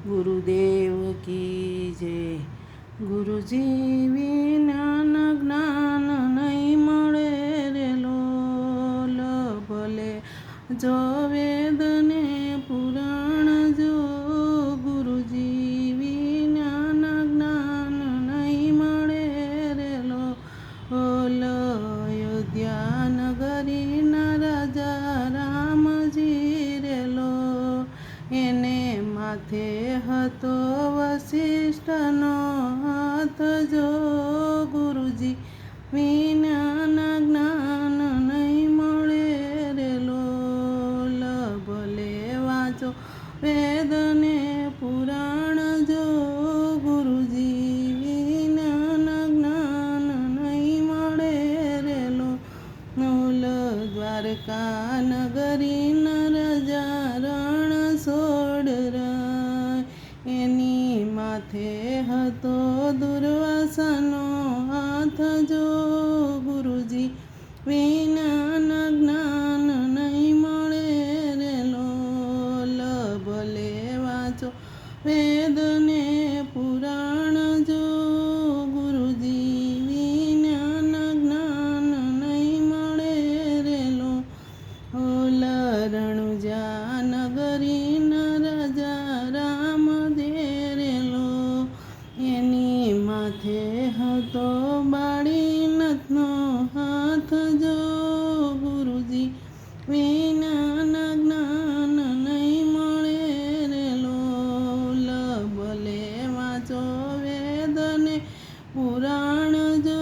ગુરુદેવ કી જય. ગુરુજી વિના જ્ઞાન નહીં મળે રે લોલ. ભલે જો વેદને પુરાણ જો, ગુરુજી વિના જ્ઞાન નહીં મળે રે લોલ. અયોધ્યા નગરીના રાજા રામજી રેલો, એને માથે હતો વશિષ્ઠનો હાથ જો, ગુરુજી વિના જ્ઞાન નહીં મળે રે લોલ. ભલે વાંચો વેદને પુરાણ જો, ગુરુજી વિના જ્ઞાન નહીં મળે રે લોલ. દ્વારકા નગરીના રાજા રણ છોડ રાય, એની માથે હતો દુર્વાસાનો હાથ જો, ગુરુજી વિના જ્ઞાન નહીં મળે રે લોલ. ભલે વાંચો વેદને પુરાણ જો, ગુરુજી વિના જ્ઞાન નહીં મળે રે લોલ. રણુજા નગરીના રાજા રામ રેલો, એની માથે હતો બાળીનાથનો હાથ જો, ગુરુજી વિના જ્ઞાન નહીં મળે રે લોલ. ભલે વાંચો વેદને પુરાણ જો,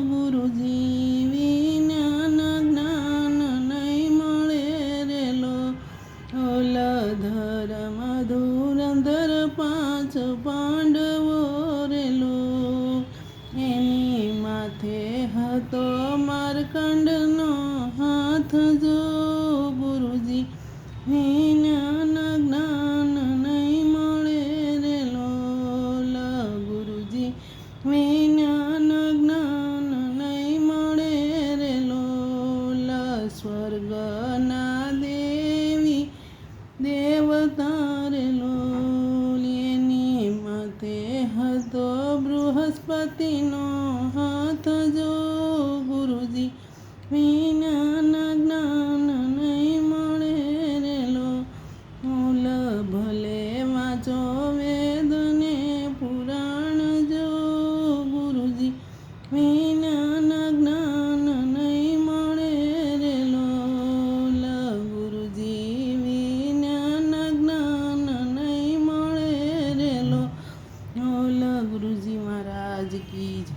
ગુરુજી વિના જ્ઞાન નહીં મળે રે લોલ. ધર્મ ધુરંધર 5 પાંડવો રેલો, એની માથે હતો માર્કંડનો હાથ જો, ગુરુજી વિના જ્ઞાન નહીં મળે રે લોલ. ગુરુજી વિના જ્ઞાન નહીં મળે રે લોલ. સ્વર્ગના દેવી દેવતા રે લોલ, એની માથે હતો બૃહસ્પતિનો હાથ જો, ગુરુજી વિના જ્ઞાન નહીં મળે રે લોલ. ભલે વાંચો વેદને પુરાણ જો, ગુરુજી વિના જ્ઞાન નહીં મળે રે લોલ. ગુરુજી વિના જ્ઞાન નહીં મળે રે લોલ. ગુરુજી મહારાજ કી જય.